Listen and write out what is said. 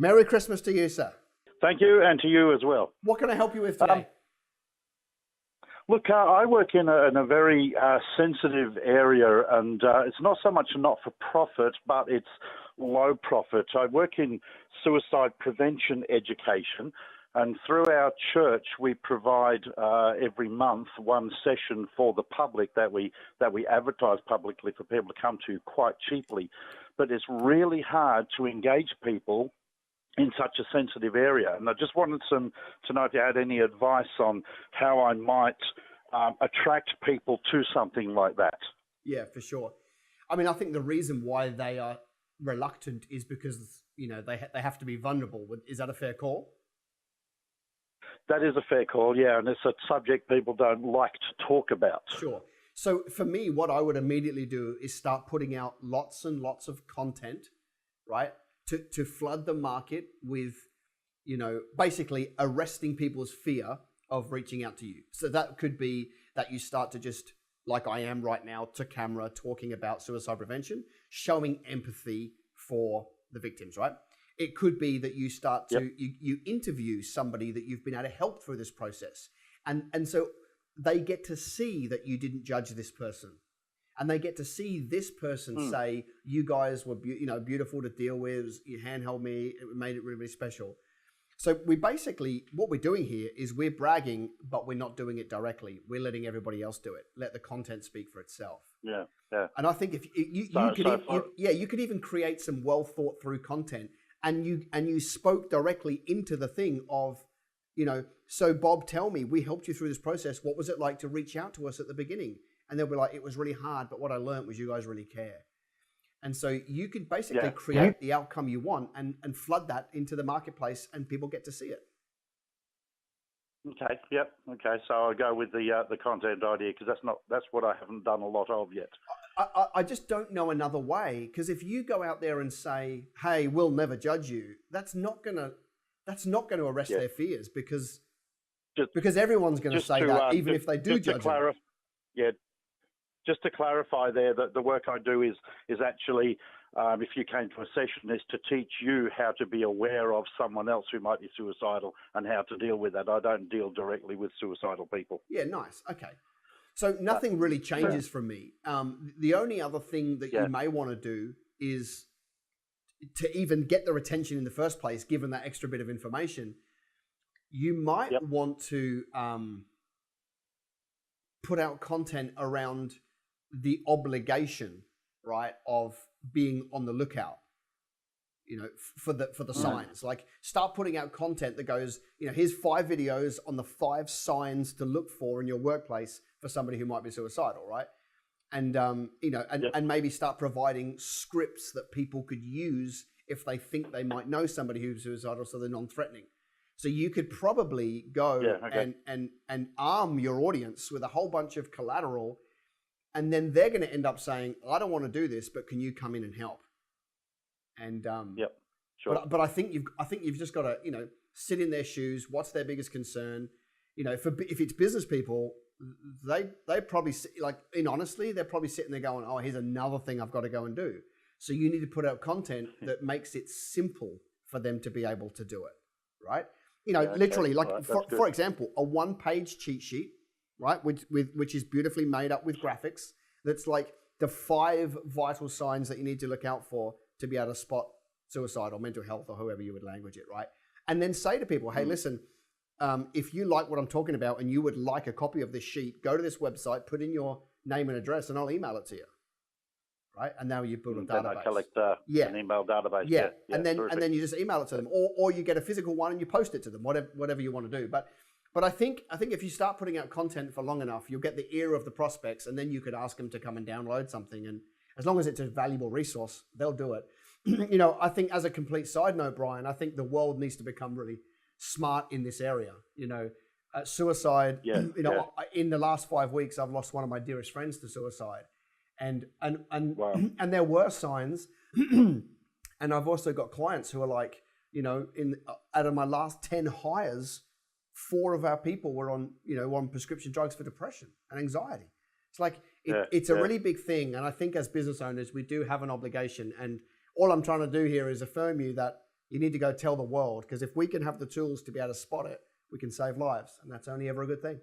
Merry Christmas to you, sir. Thank you, and to you as well. What can I help you with today? Look, I work in a very sensitive area, and it's not so much not-for-profit, but it's low profit. I work in suicide prevention education, and through our church, we provide every month one session for the public that we advertise publicly for people to come to quite cheaply. But it's really hard to engage people in such a sensitive area. And I just wanted to know if you had any advice on how I might attract people to something like that. Yeah, for sure. I mean, I think the reason why they are reluctant is because, you know, they have to be vulnerable. Is that a fair call? That is a fair call, yeah, and it's a subject people don't like to talk about. Sure. So for me, what I would immediately do is start putting out lots and lots of content, right? To flood the market with, you know, basically arresting people's fear of reaching out to you. So that could be that you start to just, like I am right now, to camera, talking about suicide prevention, showing empathy for the victims, right? It could be that you start to, you interview somebody that you've been able to help through this process. And so they get to see that you didn't judge this person. And they get to see this person say, you guys were beautiful to deal with, you handheld me, it made it really, really special. So we basically, what we're doing here is we're bragging, but we're not doing it directly. We're letting everybody else do it. Let the content speak for itself. Yeah. And I think if you could even create some well thought through content, and you spoke directly into the thing of, you know, so Bob, tell me, we helped you through this process. What was it like to reach out to us at the beginning? And they'll be like, it was really hard, but what I learned was you guys really care. And so you could basically create the outcome you want and flood that into the marketplace, and people get to see it. Okay. Yep. Okay. So I'll go with the content idea, because that's what I haven't done a lot of yet. I just don't know another way, because if you go out there and say, hey, we'll never judge you, that's not gonna arrest their fears, because everyone's going to say that, even if they do judge them. Yeah. Just to clarify there, that the work I do is actually, if you came to a session, is to teach you how to be aware of someone else who might be suicidal and how to deal with that. I don't deal directly with suicidal people. Yeah, nice. Okay. So nothing really changes from me. The only other thing that you may want to do is to even get their attention in the first place, given that extra bit of information, you might want to put out content around the obligation, right, of being on the lookout, you know, for the signs. Like, start putting out content that goes, you know, here's 5 videos on the 5 signs to look for in your workplace for somebody who might be suicidal, right? And you know, and maybe start providing scripts that people could use if they think they might know somebody who's suicidal, so they're non-threatening. So you could probably go and arm your audience with a whole bunch of collateral. And then they're going to end up saying, I don't want to do this, but can you come in and help? And sure. But I think you've just got to, you know, sit in their shoes. What's their biggest concern? You know, if it's business people, they probably, like, honestly, they're probably sitting there going, oh, here's another thing I've got to go and do. So you need to put out content that makes it simple for them to be able to do it, right? You know, literally, like, for example, a 1-page cheat sheet, right, which is beautifully made up with graphics. That's like the 5 vital signs that you need to look out for to be able to spot suicide or mental health or however you would language it, right? And then say to people, hey, listen, if you like what I'm talking about and you would like a copy of this sheet, go to this website, put in your name and address, and I'll email it to you, right? And now you build a database. I collect an email database. Yeah. And then you just email it to them, or you get a physical one and you post it to them, whatever you want to do. But I think if you start putting out content for long enough, you'll get the ear of the prospects, and then you could ask them to come and download something. And as long as it's a valuable resource, they'll do it. You know, I think, as a complete side note, Brian, I think the world needs to become really smart in this area. You know, suicide. In the last 5 weeks, I've lost one of my dearest friends to suicide, and there were signs. And I've also got clients who are like, you know, out of my last 10 hires, 4 of our people were on prescription drugs for depression and anxiety. It's like, it's a really big thing. And I think as business owners, we do have an obligation. And all I'm trying to do here is affirm you that You need to go tell the world, because if we can have the tools to be able to spot it, we can save lives, and that's only ever a good thing.